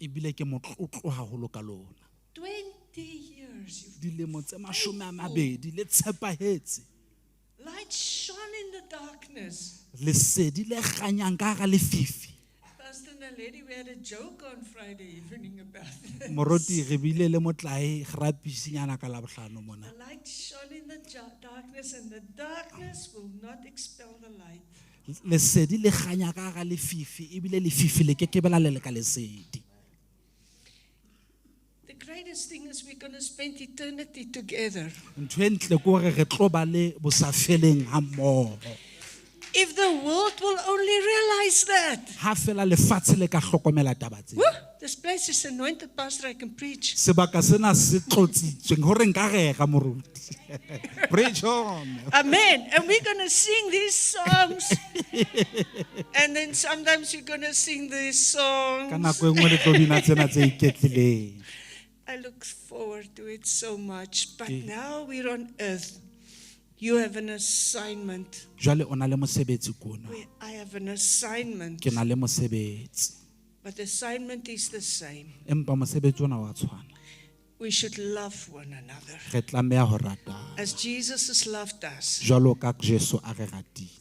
ebile ke motlotlo haholo ka lona. 20 years. Dilemo tse 20 le tshepahetse. Light shone in the darkness. Lesedi le kganyang ka hara lefifi. Pastor Naledi, we had a joke on Friday evening about this. Moroti re bile le motlae grapisinyana ka Labohlano mona. The light shone in the darkness, and the darkness will not expel the light. Lesedi le kganya ka hara lefifi ebile lefifi le kekebe la le ka lesedi. The greatest thing is we're going to spend eternity together. Ntho e ntle ke hore re tlo ba le bosafeleng ha mmoho. If the world will only realize that. Ha fela lefatshe le ka hlokomela taba tse. This place is anointed, Pastor, I can preach. Sebaka sena se tlotsitsweng hore nka rega moruti. Preach on. Amen. And we're going to sing these songs. And then sometimes you're going to sing these Ka songs. nako e nngwe le tlo bina tsena tse iketlileng. I look forward to it so much. But now we're on earth. You have an assignment. Jwale o na le mosebetsi kuna. I have an assignment. Ke na le mosebetsi. But the assignment is the same. Empa mosebetsi ona wa tshwana. We should love one another. Re tlameha ho rata. As Jesus has loved us. Jwalo ka Jesu a re ratile.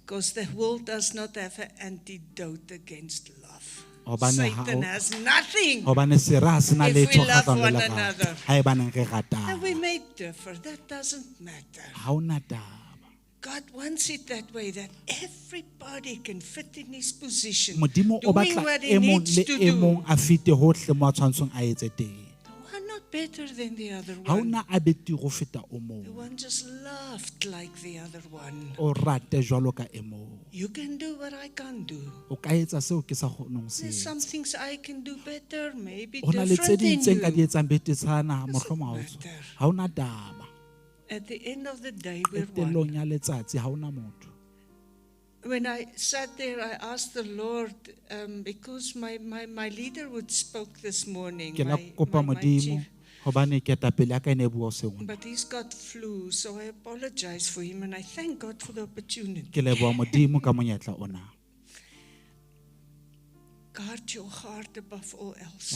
Because the world does not have an antidote against love. Satan has nothing. Hobane sera se na If le we love tshokatsa one le another. lerato. Ha e baneng re ratana. And we may differ. That doesn't matter. Ha ona taba. God wants it that way, that everybody can fit in his position, Modimo o doing batla what e he mong needs le to e mong do. a fite hohle mo a tshwantsong a etse teng. The one not better than the other Ha one. ona a betere ho feta o The mong. one just loved like the other one. O rate jwalo ka e mong. You can do what I can't do. O ka etsa seo ke sa kgoneng se. There's some things I can do better, maybe Ho na le tse different ding tse nka than di you. etsang betetshana mohlomong ha o matter. tshwa. Ha ona taba. At the end of the day, we're one. Qetellong ya letsatsi ha ona motho. When I sat there, I asked the Lord, because my leader would spoke this morning, Ke la kopa my Modimo chief, hobane ketapele ya ka e ne bua sengwe. but he's got flu, so I apologize for him, and I thank God for the opportunity. Ke leboha Modimo ka monyetla ona. Guard your heart above all else.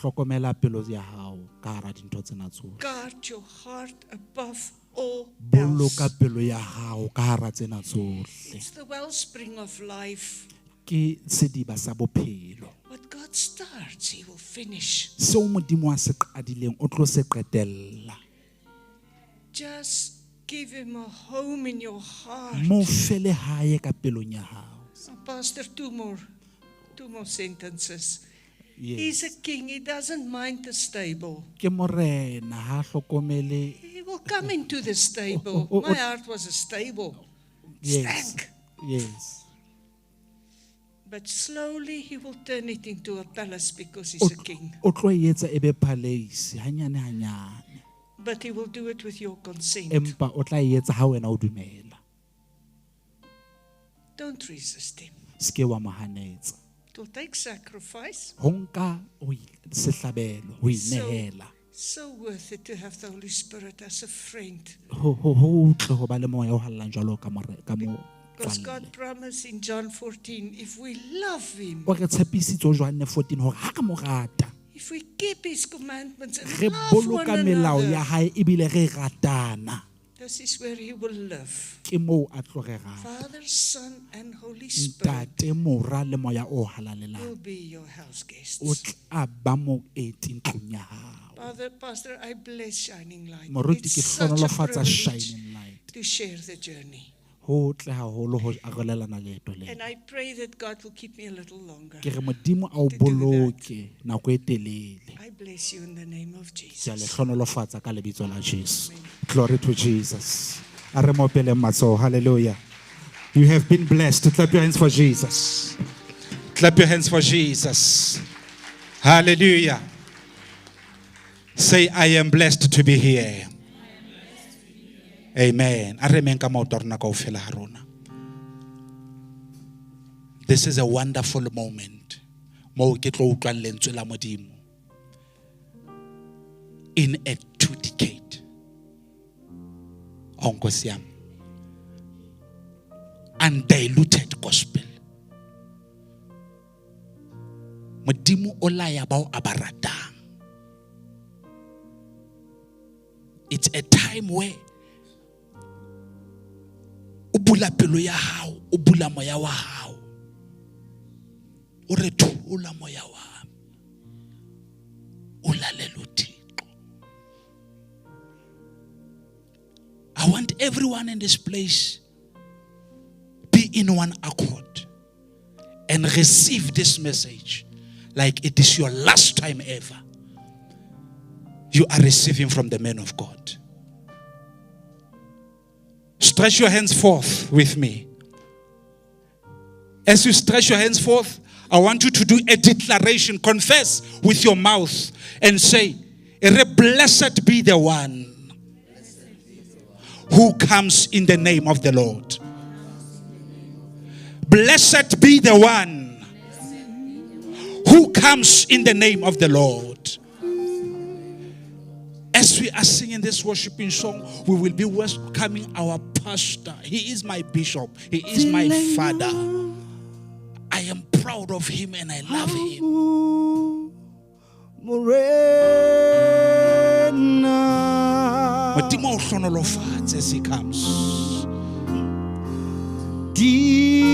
Hlokomela pelo ya hao ka hara dintho tsena tsohle. Guard your heart above all else. Boloka pelo ya hao ka hara tsena tsohle. It's the wellspring of life. Ke sediba sa bophelo. What God starts, He will finish. Seo Modimo a se qadileng o tlo se qetella. Just give Him a home in your heart. Mo fele hae ka pelong ya hao. So, Pastor, two more sentences. Yes. He's a king. He doesn't mind the stable. Ke morena ha hlokomele. He will come into the stable. My heart was a stable. Yes. Stank. Yes. But slowly He will turn it into a palace because He's a king. O tlo etsa ebe palace hanyane hanyane. But He will do it with your consent. Empa o tla etsa ha wena o dumela. Don't resist Him. Ske wa mohanetsa. It will take sacrifice. Ho nka sehlabelo ho inehela. So worth it to have the Holy Spirit as a friend. Ho tle ho ba le moya o hallang jwalo ka mo Because God promised in John 14, if we love Him, o re tshepisitse Johanne 14 hore ha ka mo rata if we keep His commandments re and love one boloka melao ya another, hae ebile re ratana. this is where He will live. Ke moo a tlo re rata. Father, Son, and Holy Spirit Ntate mora le moya o will halalelang be your house guests. o tla ba mo eti ntlong ya hao. Pastor, I bless Shining Light. Moruti ke It's such a hlonolofatsa privilege shining light. to share the journey. Ho tle haholo ho arolelana leeto le. And I pray that God will keep me a little longer. Ke re Modimo a o boloke nako e telele. I bless you in the name of Ke a le Jesus. hlonolofatsa ka lebitso la Jesu. Glory to Jesus. A re mo pele matsoho. Hallelujah. You have been blessed. Clap your hands for Jesus. Clap your hands for Jesus. Hallelujah. Say, I am blessed to be here. Amen. This is a wonderful moment. In a 2 decade. Undiluted gospel. Modimo o laya bao a ba ratang. It's a time where o bula pelo ya hao, o bula moya wa hao. O re thula moya wa me. O lalela uThixo. I want everyone in this place be in one accord and receive this message like it is your last time ever. You are receiving from the man of God. Stretch your hands forth with me. As you stretch your hands forth, I want you to do a declaration. Confess with your mouth and say, blessed be the one who comes in the name of the Lord. Blessed be the one who comes in the name of the Lord. As we are singing this worshiping song, we will be welcoming our pastor. He is my bishop. He is my father. I am proud of him and I love him. As he comes. Jesus.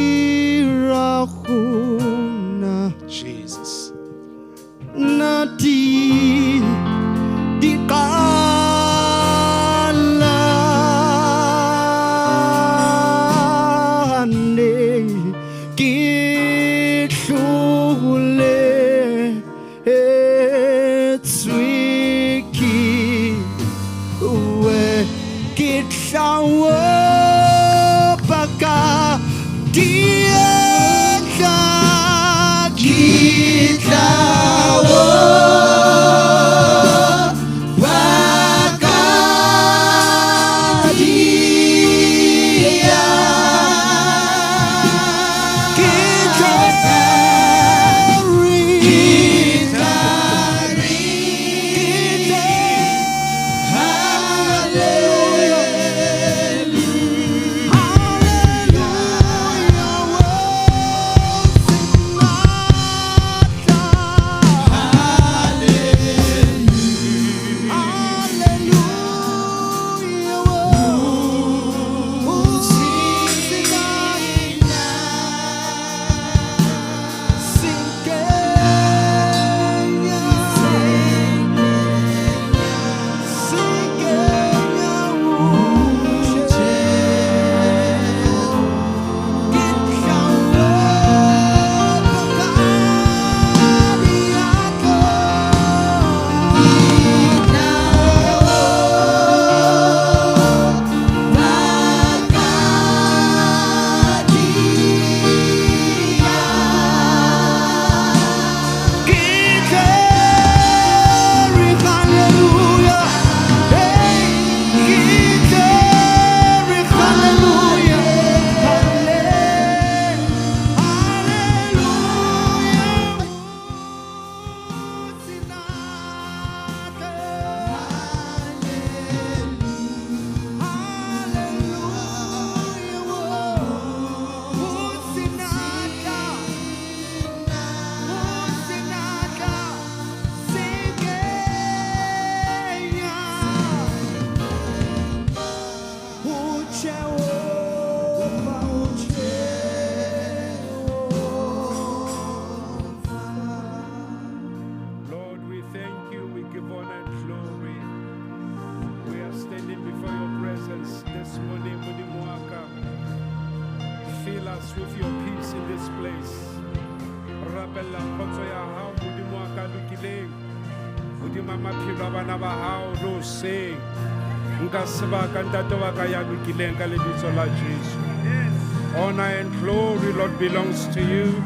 Honor and glory, Lord, belongs to you.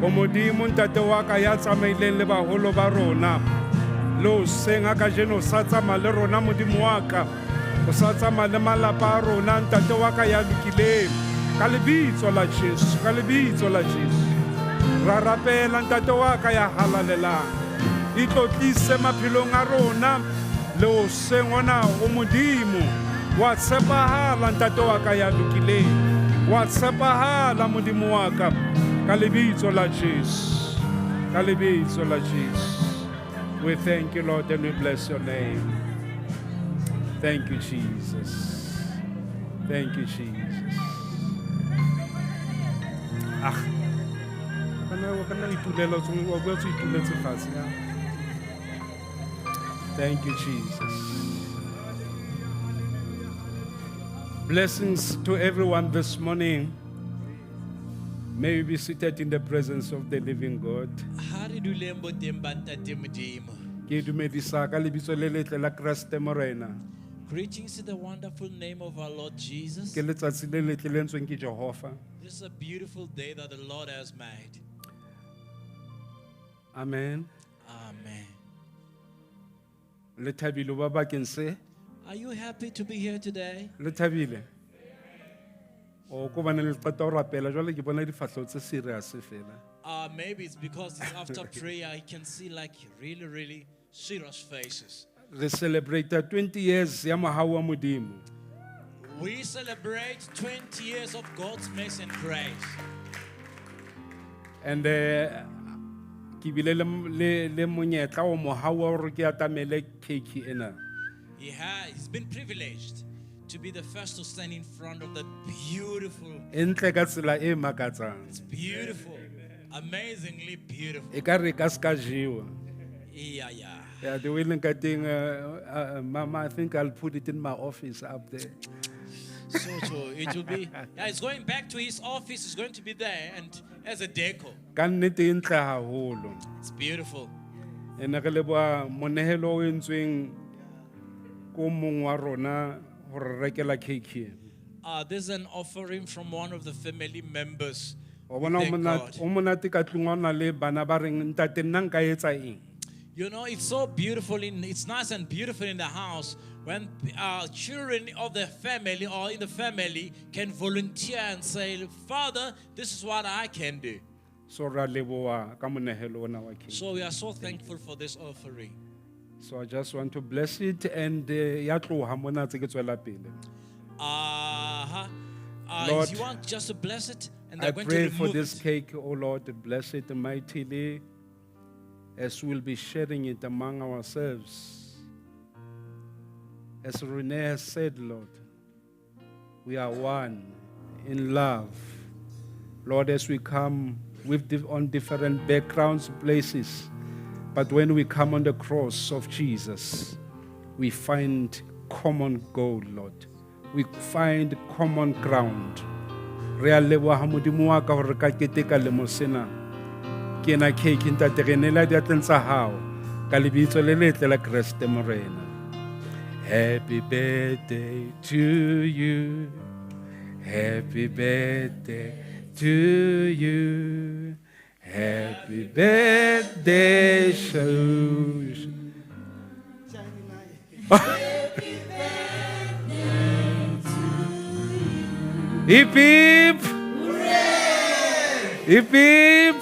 Omodimo ntate wa ka ya tsamaileng le baholo ba rona. Lo senga ka jeno sa tsamaya le rona modimo wa ka. O sa tsamaya le malapa a rona ntate wa ka ya lokileng. Ka lebitso la Jesu, ka lebitso la Jesu. Ra rapela ntate wa ka ya halalelang. Itlotlise maphelong a rona. Lo sengwana o modimo wa tshepahala ntate wa ka ya lokileng. Wa tshepahala modimo wa ka ka lebitso la Jesu. Ka lebitso la Jesus. We thank you, Lord, and we bless your name. Thank you, Jesus. Thank you, Jesus. Thank you, Jesus. Blessings to everyone this morning. May we be seated in the presence of the living God. Ke dumedisa ka lebitso le letle la Kriste Morena. Greetings in the wonderful name of our Lord Jesus. Ke letsatsi le letle le entsweng ke Jehova. This is a beautiful day that the Lord has made. Amen. Amen. Le thabile ba bakeng se? Are you happy to be here today? Le thabile? O ko bana le qeta ho rapela jwale ke bona difahleho tse serious fela. Maybe it's because it's after prayer. I can see like really, really serious faces. Re celebrate 20 years ya mohau wa Modimo. We celebrate 20 years of God's mercy and grace. And ke bile le monyetla o mohau wa hore ke atamele cake ena. He's been privileged to be the first to stand in front of that beautiful. Entle ka tsela e makatsang. It's beautiful, amazingly beautiful. E ka re ka ska jiwa. Yeah. Yeah, the willing cutting, Mama, I think I'll put it in my office up there. So it will be. Yeah, it's going back to his office. It's going to be there and as a deco. Ka nnete e ntle haholo. It's beautiful. Ene re leboha monehelo o entsweng ko mong wa rona hore re rekela cake e. There's an offering from one of the family members. O bona We thank God. o monate ka tlung wa na le bana ba reng ntate nna nka etsa eng. You know, it's so beautiful. It's nice and beautiful in the house when children of the family or in the family can volunteer and say, Father, this is what I can do. So ra leboha ka monehelo ona wa cake. So we are so thankful for this offering. So I just want to bless it and ya tloha mona tse ke tswela pele. Lord, If you want just to bless it, and I they're going to pray remove for this it. cake, oh Lord, bless it mightily as we'll be sharing it among ourselves. As Renee has said, Lord, we are one in love. Lord, as we come on different backgrounds, places, but when we come on the cross of Jesus, we find common goal, Lord. We find common ground. Re a leboha Modimo wa ka hore ka keteka lemo sena. Ke na cake ntate re nela diatleng tsa hao ka lebitso le letle la Kriste Morena. Happy birthday to you. Happy birthday to you. Happy birthday, Shosh. Hip hip. Hip hip.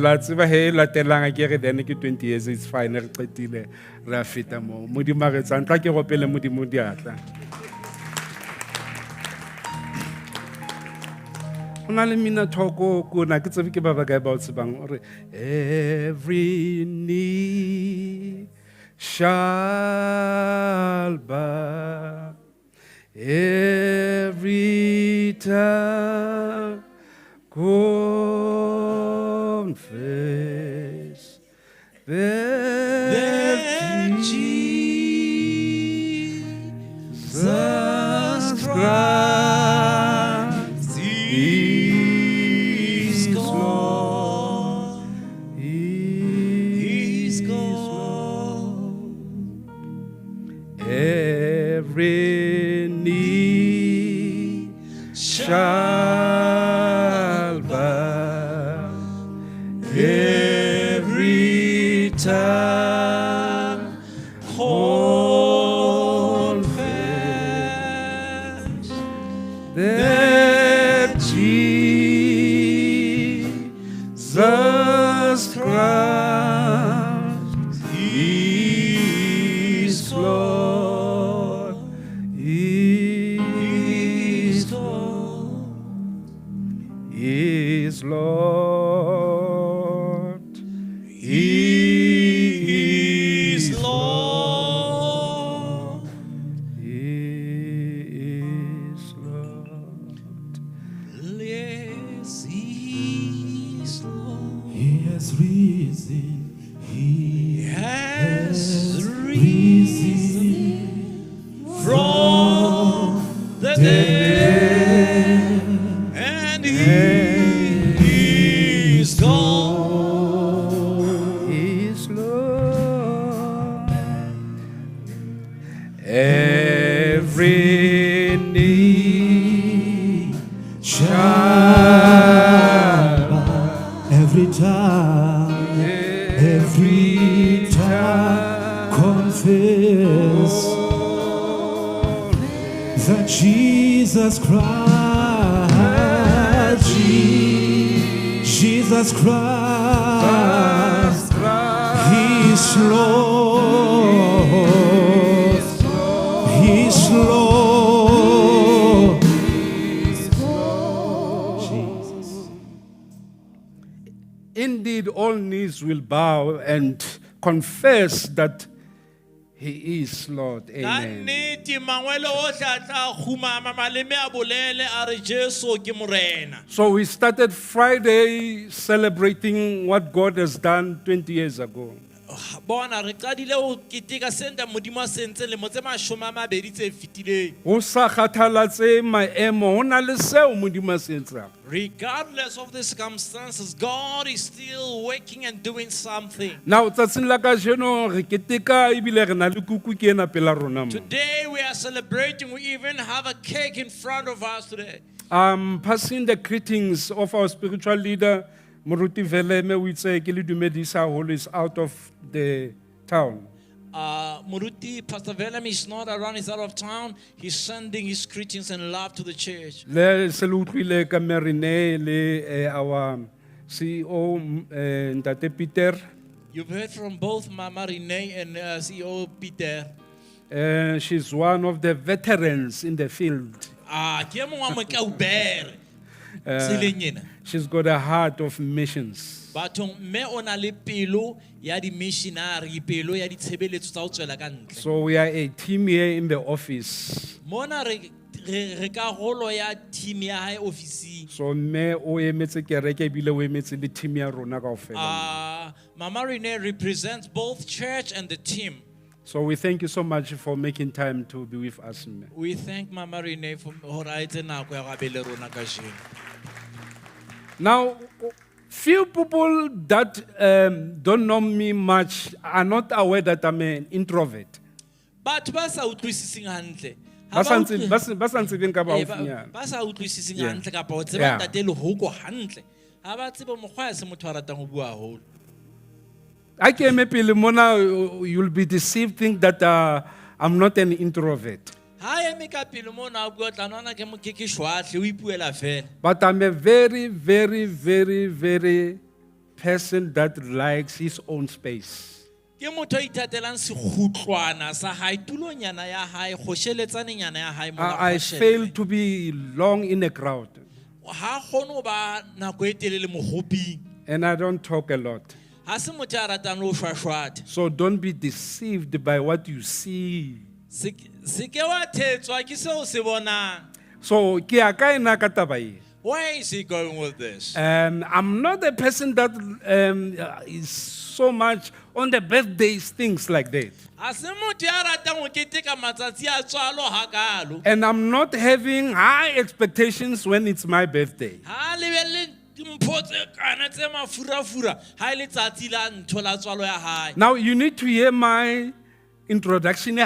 La tseba he la telanga ke re then ke 20 years it's fine re qetile ra feta mo modimo re tsantla ke go pele modimo diatla. Ona le mina thoko ko na ke tsebe ke ba kae ba o tsebang ore every knee shall bow, every tongue confess that Jesus Christ is Lord. Is Lord. Every knee shall bow, every tongue confess that Jesus Christ is Lord. Is Lord. has risen. He has risen from the dead, and he is gone. is Lord. Every knee shall bow. Every tongue confess that Jesus Christ, Jesus Christ, He is Lord, He is Lord. Jesus. Indeed, all knees will bow and confess that He is Lord. Amen. Kannete mangwele ohle a tla khumama maleme a bolele a re Jesu ke morena. So we started Friday celebrating what God has done 20 years ago. Bona re qadile ho keteka senta modimo a sentse le motse mashome a mabedi tse fetileng. Ho sa kgathalatse maemo, ho na le seo Modimo a se etsang. Regardless of the circumstances, God is still working and doing something. Now tsatsing la kajeno re keteka ebile re na le kuku ke ena pela rona mo. Today we are celebrating. We even have a cake in front of us today. Passing the greetings of our spiritual leader, Moruti Veleme, we say ke le dumedisa haholo, is out of the town. Muruti, Pastor Velam is not around, he's out of town. He's sending his greetings and love to the church. Le se le utlwile ka Marine le our CEO Ntate Peter. You've heard from both Mama Renee and CEO Peter. She's one of the veterans in the field. Ke mongwe wa mokaubere. Tseleng ena. She's got a heart of missions. Bathong mme o na le pelo ya di missionary, pelo ya ditshebeletso tsa ho tswela ka ntle. So we are a team here in the office. Mona re karolo ya team ya hae office. So mme o emetse kereke ebile o emetse le team ya rona kaofela. Mama Renee represents both church and the team. So we thank you so much for making time to be with us. We thank Mama Renee for hore a etse nako ya go abele rona ka jeno. Now, few people that don't know me much are not aware that I'm an introvert. Batho ba sa utlwisising hantle. Ba sa ntsebeng ka ba haufinyana. Ba sa utlwisising hantle kapa o tseba ntate Lehoko hantle. Ha ba tseba mokgwa ya se motho a ratang ho bua haholo. I came up in Mona, you'll be deceived, think that I'm not an introvert. But I'm a very, very, very, very person that likes his own space. I fail to be long in a crowd. And I don't talk a lot. So don't be deceived by what you see. So where is he going with this? I'm not a person that is so much on the birthdays, things like that. And I'm not having high expectations when it's my birthday. Now you need to hear my introduction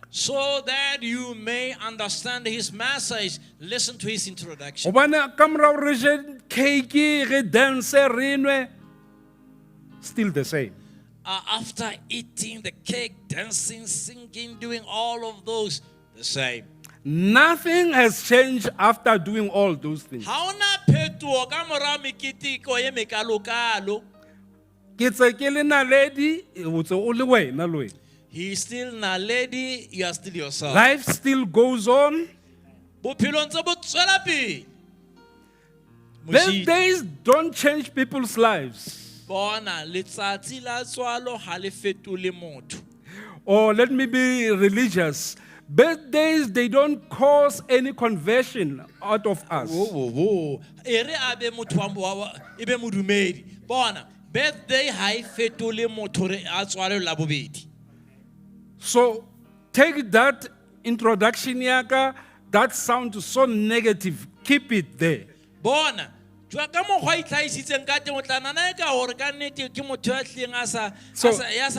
so that you may understand his message. Listen to his introduction. Still the same. After eating the cake, dancing, singing, doing all of those, the same. Nothing has changed after doing all those things. He is still Naledi, you are still yourself. Life still goes on. Birthdays don't change people's lives. Or let me be religious. birthdays, they don't cause any conversion out of us. Wo. Ere abe motho wa ebe modumedi. Bona, birthday ha e fetole motho re a tswale la bobedi. So take that introduction yaka, that sounds so negative. Keep it there. Bona, jwa ka mo go itlhaisitseng ka teng o tla nana ka hore ka nnete ke motho ya tleng a sa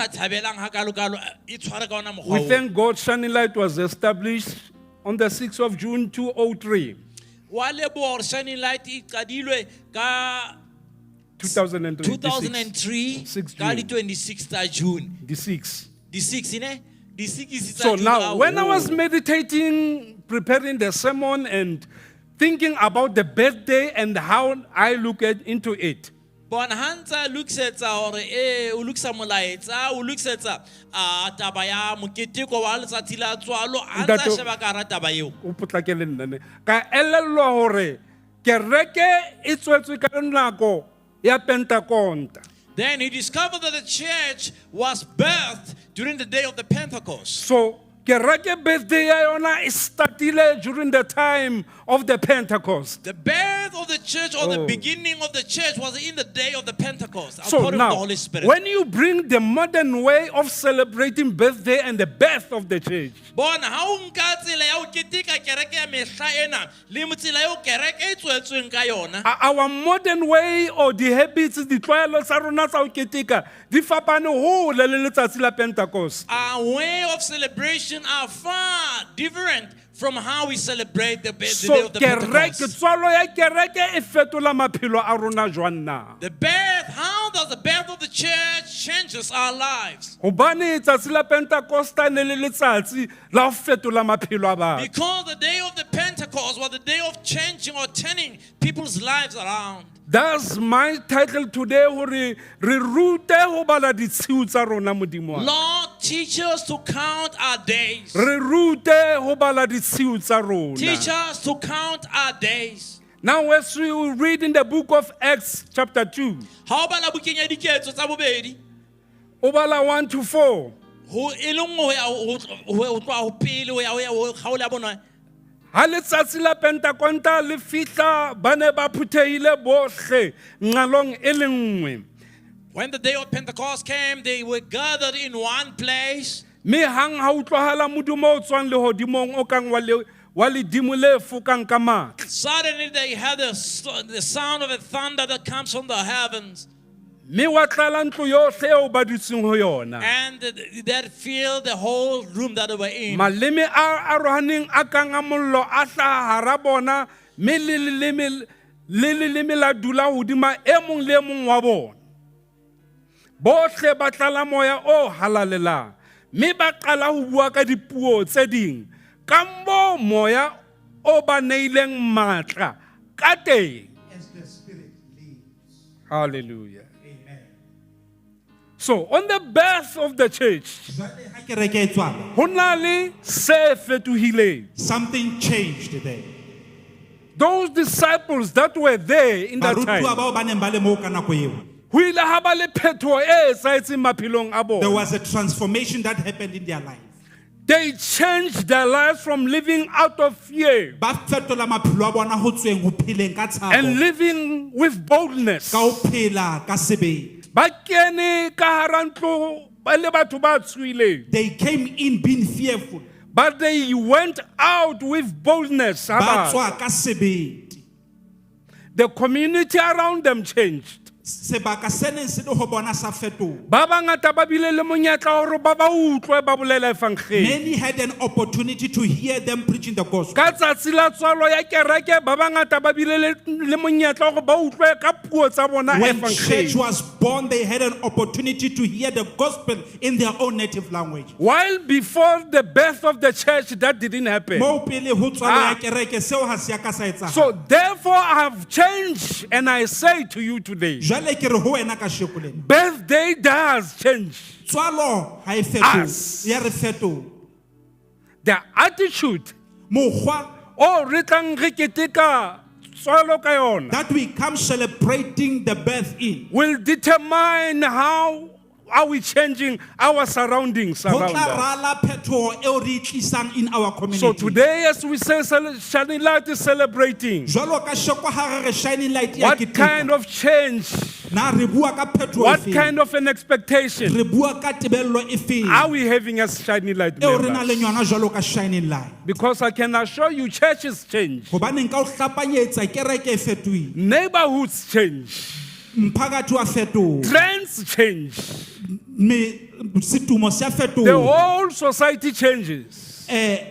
thabelang ha kalokalo e tshware ka ona We mogwa. thank God Shining Light was established on the 6th of June 2003. Wa leboha Shining Light e qadilwe ka 2003. 2003 6 ka June. di 26 June. The 6th. Di 6 ne? Di 6 is So now, when I was meditating, preparing the sermon and thinking about the birthday and how I look into it, Bona hantsa luksetsa hore o luksa molaetsa o luksetsa taba ya moketeko wa letsatsi la tswalo hantsa Ntate- sheba ka ra taba eo. o potlakele nna ne. Ka elellwa hore kereke e tswetswe ka nako ya Pentecost. Then he discovered that the church was birthed during the day of the Pentecost. So kereke birthday ya yona e startile during the time of the Pentecost. The birth of the church or the Oh. beginning of the church was in the day of the Pentecost, So according to the now, Holy Spirit. when you bring the modern way of celebrating birthday and the birth of the church, Bona ha o nka tsela ya ho keteka kereke ya mehla ena le motsela eo kereke e tswetsweng ka yona. our modern way or the habits, ditlwaelo tsa rona tsa ho keteka, di fapane hole le letsatsi la Pentecost. Our way of celebration are far different from how we celebrate the day So of the kereke, Pentecost. tswalo ya kereke e fetola maphelo a rona jwang na? The birth, how does the birth of the church changes our lives? Hobane tsatsi la Pentecost ne le letsatsi la ho fetola maphelo a batho. Because the day of the Pentecost was the day of changing or turning people's lives around. That's my title today, hore re rute ho bala ditshiu tsa rona modimo wa. Lord, teach us to count our days. Re rute ho bala ditshiu tsa rona. Teach us to count our days. Now as we read in the book of Acts chapter 2, Ha o bala bukeng ya diketso tsa bobedi, o bala 1 to 4. ho e le nngwe ho tloha ho pele ho ya ha o la bona. Ha letsatsi la Pentecost le fihla ba ne ba phuthehile bohle nqalong e le nngwe. When the day of Pentecost came, they were gathered in one place. Me hang ha utlwahala modumo o tswang lehodimong o kang wa ledimo le fokang ka matla. Suddenly they had the sound of a thunder that comes from the heavens. Me wa tlala ntlo yohle eo ba dutseng ho yona. And that filled the whole room that they were in. Maleme a arohaneng a kang a mollo a hlaha hara bona, me le leleme la dula hodima e mong le e mong wa bona. Bohle ba tlala moya o halalelang, me ba qala ho bua ka dipuo tse ding, ka moo moya o ba neileng matla ka teng. As the Spirit leads. Hallelujah. Amen. So on the birth of the church, Jwale ha kereke e tswala, ho na le se fetohileng. something changed there. Those disciples that were there in that Barutwa time, bao ba neng ba le moo ka nako eo. ho ile ha ba le phethoho e etsahetseng maphelong a There bona. was a transformation that happened in their life. They changed their lives from living out of fear Ba fetola maphelo a bona ho tsweng ho pheleng ka and tshabo, living with boldness. ka ho phela ka sebete. Ba kene ka hara ntlo ba le batho ba tswileng, They came in being fearful. but they went out with boldness. Ba Haba. tswa ka sebete. The community around them changed. Sebaka se neng se le ho bona sa fetoha. Ba bangata ba bile le monyetla hore ba ba utlwe ba bolela evangeli. Many had an opportunity to hear them preaching the gospel. Ka tsatsi la tswalo ya kereke ba bangata ba bile le monyetla hore ba utlwe ka puo tsa bona When church evangeli. was born, they had an opportunity to hear the gospel in their own native language. While before the birth of the church, that didn't happen. Moo pele ho tswalo ya kereke, seo ha se ya ka sa etsahala. So therefore I have changed, and I say to you today, Jwale ke re ho wena kasheko lena, birthday does change. tswalo ha e fetohe, Us. ya re fetoha. The attitude Mokgwa o re tlang re keteka tswalo ka yona that we come celebrating the birth in will determine how are we changing our surroundings Ho around tla us? rala phetoho eo re e tlisang in our community. So today, as we say, Shining Light is celebrating. Jwalo ka sheko ha re re shining light ya What keteka. kind of change? Na re bua ka phetoho What e feng? kind of an expectation Re bua ka tebello e feng are we having as Shining Light eo re na le members? yona jwalo ka shining light? Because I can assure you, churches change, Hobaneng ka o hlapanyetsa kereke e fetohile, neighborhoods change, mphakathi wa fetoha, trends change, setumo se a the fetoha, whole society changes.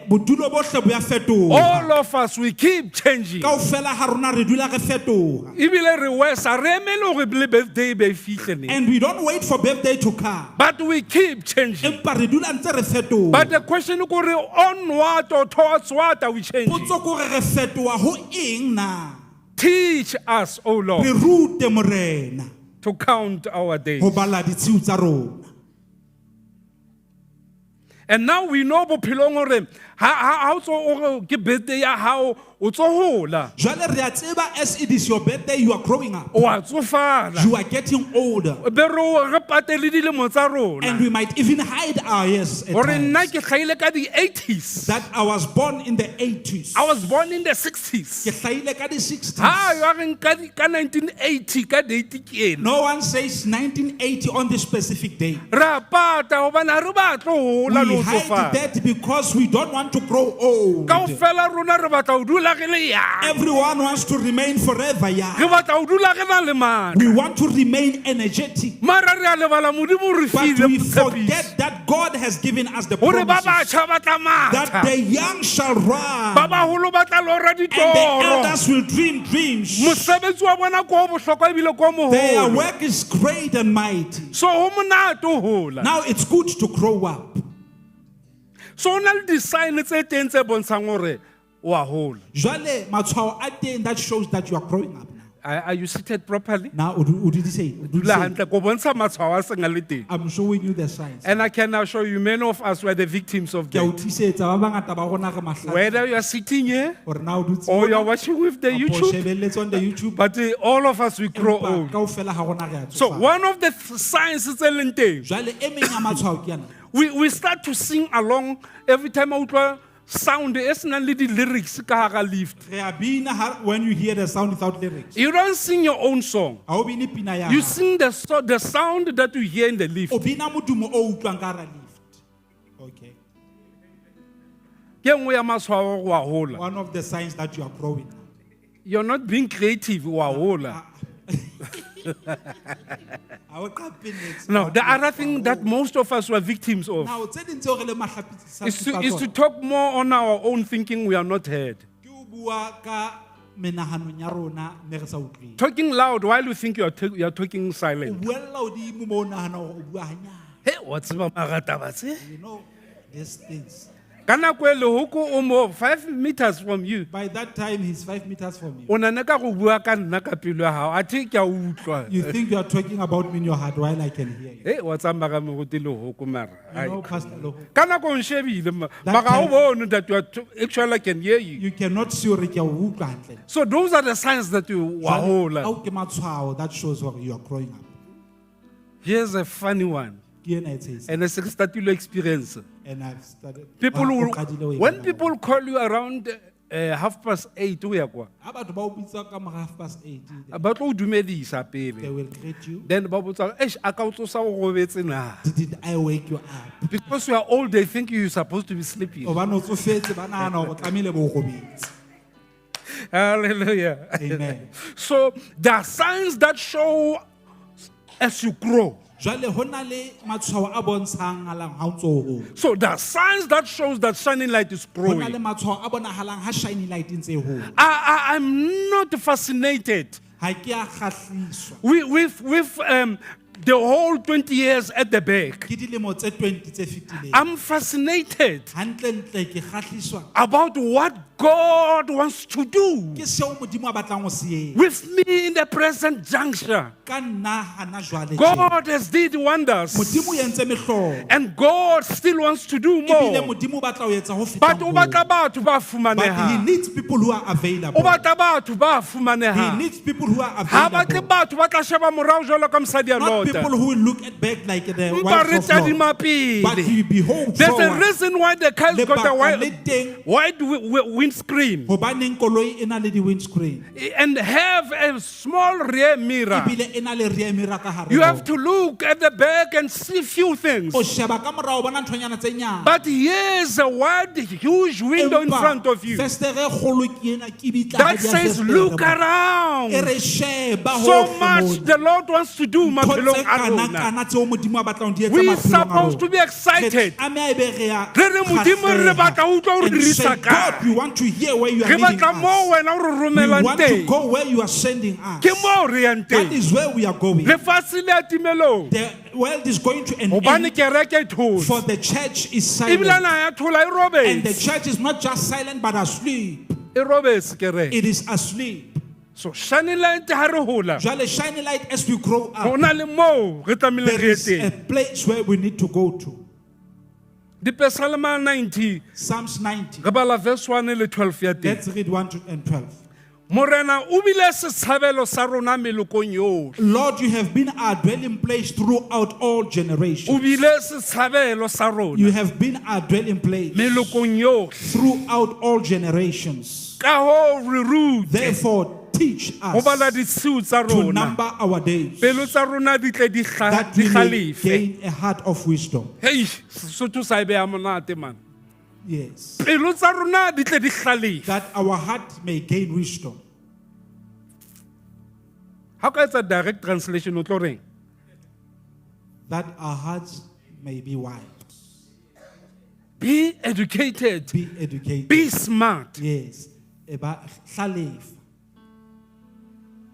bodulo bohle bo a fetoha. All of us, we keep changing. Kaofela ha rona re dula re fetoha. Ebile re wesa, re emele hore le birthday be fihle neng. And we don't wait for birthday to come. But we keep changing. Empa re dula ntse re fetoha. But the question is, on what or towards what are we changing? Potso ke hore re fetoha ho eng na? Teach us, O Re Lord, rute morena to count our days. ho bala ditshiu tsa rona. And now we know bophelong hore ha o tso ke birthday ya hao o tso hola, Jwale re a tseba as it is your birthday, you are growing up. o a tsofala. You are getting older. Be re patele dilemo tsa And rona. we might even hide our years at Hore nna times. ke hlahile ka di 80s. That I was born in the 80s. I was born in the Ke 60s. hlahile ka di 60s. Ha yo reng ka 1980 ka date ke ena. No one says 1980 on this specific day. Ra pata hobane ha re batlo hola We lo hide tsofala. that because we don't want to grow old. Kaofela rona re batla ho dula re le yang. Everyone wants to remain forever young. Re batla ho dula re na le matla. We want to remain energetic. Mara re a lebala Modimo re But file we tshepiso. forget that God has given us the Hore ba promises. batjha ba tla That matha. the young shall run. Ba baholo ba tla lora And the ditoro. elders will dream dreams. Mosebetsi wa bona ko bohlokwa ebile ko Their moholo. work is great and mighty. So ho monate ho hola. Now it's good to grow up. So ho na le di-sign tse teng tse bontshang hore wa hola. Jwale matshwao a teng that shows that you are growing up now. Are you seated properly? Now, what did he say? Dula hantle ko bontsha matshwao a seng a le teng. I'm showing you the signs. And I can assure you, many of us were the victims of Ke a o that. tlisetsa ba bangata ba rona re mahlatsi. Whether you are sitting here Hore na o dutse or you are mona, watching with the kapo o YouTube, shebelletse on the YouTube. but all of us we grow Empa old. kaofela ha rona re a So tsofala. one of the signs tse leng teng, Jwale e meng ya matshwao ke yana. we start to sing along every time I utlwa sound e senang le di-lyrics ka hara lift. Re a bina when you hear the sound without lyrics. You don't sing your own song. Ha o bine pina ya You hao. sing the sound that you hear in the lift. O bina modumo o utlwang ka hara lift. Okay. Ke nngwe ya matshwao wa hola. One of the signs that you are growing up. You're not being creative wa hola. Ha o qape next. No, the other thing that most of us were victims of Now, tse ding tseo re le mahlapetsi is to talk more on our own thinking we are not heard. Ke o bua ka menahanong ya rona mme re sa utlweng. Talking loud while you think you are talking O silent. buella hodimo mo o nahana hore o bua hanyane. Hey, what's my maratabatse? You know, these things. Ka nako e Lehoko o mo 5 meters from you. By that time, he's 5 meters from you. O nane ka go bua ka nna ka pelo ya hao. Athe ke a utlwa. You think you are talking about me in your heart while I can hear you. Hey, what's my moruti Lehoko mara? You know, Pastor Lehoko, Ka nako o nshebile That mara o time- bone that you are actually I can hear you. you cannot see hore ke a o utlwa hantle. So those are the signs that you wa Jwale, hola. ha o ke matshwao that shows hore you are growing up. Here's a funny one. Ke ena e tshehisa. And a statule experience. And I've started. People Ah, will, o qadile ho e when bona. people call you around 8:30 o ya kwa, Ha batho ba o bitsa ka mora 8:30, ba tlo o dumedisa they pele. will greet you. Then ba botsa, "Eish, a ka o tlosa o robetse na?" Did I wake you up? Because you are old, they think you're supposed to be sleeping. Hobane o tsofetse ba nahana hore o tlamehile bo o robetse. Hallelujah. Amen. So there are signs that show as you grow. Jwale ho na le matshwao a bontshang halang ha o ntso o hola. So there are signs that shows that shining light is Ho na le growing. matshwao a bonahalang ha shining light e ntse e hola. I'm not fascinated Ha ke a kgahliswa. with the whole 20 years at the back. Ke dilemo tse 20 tse fetileng. I'm fascinated Hantle ntle ke kgahliswa about what God wants to do ke seo modimo a batlang go se etsa with me in the present juncture. ka nna hana jwale tjena. God has did wonders, modimo o entse mehlolo and God still wants to do ebile more. modimo o batla ho etsa ho feta But o batla moo. batho ba But he fumaneha. needs people who are O available. batla batho ba He fumaneha. needs people who are Ha batle available. batho ba tla sheba morao jwalo ka mosadi a Not people lota. who will look at back like the Mpa wife re of Lot. tadima But pele. he behold There's a forward. reason why the car's got a Lebaka le wide, teng wide windscreen hobaneng koloi e na le di-windscreen and have a small rear mirror. ebile e na le rear mirror ka hare You moo. have to look at the back and see few things. o sheba ka morao o bona nthonyana tse nyane. But here's a wide, huge window in Empa, front of you festere e kgolo ke ena, ke bitla that ha di a says, festere look moo. E around. re sheba So hohle much mona. the Lord wants to do Ntho maphelong tse a rona. kana-kana tseo modimo a batlang di etsa We're maphelong a supposed to rona. be excited. Re tlameha ebe re a Re re Modimo re batla ho tlo re and say, dirisa God, kae. we want to hear where you are Re leading batla mo us. wena o re We romelang want to teng. go where you are sending us. Ke mo re yang That teng. is where we are going. Lefatshe le a timelong. The world is going to an Hobane end, kereke e thotse. for the church is silent. Ebile na ya thola e And the robetse. church is not just silent but asleep. E robetse kereke. It is asleep. So shining light ha re hola. Jwale shining light as we grow Ho up. na le mo re tlamehileng There re is a eteng. place where we need to go to. Dipsalma 90 Psalms 90. re bala verse 1 le 12 ya teng. Let's read 1 and 12. Morena o bile setshabelo sa rona melokong yohle. Lord, you have been our dwelling place throughout all O generations. bile setshabelo sa rona You have been our dwelling place melokong yohle. throughout all generations. Ka ho re rute Therefore, teach ho bala us ditshiu tsa to rona. number our days, Pelo tsa rona di tle di that we may galefe. gain a heart of wisdom. Hey, Sesotho sa e beha monate man. Yes. Pelo tsa rona di tle di galefe. That our heart may gain wisdom. Ha ka etsa direct translation o tlo reng? That our hearts may be wise. Be educated, Be educated. be smart. Yes. Eba hlalefa.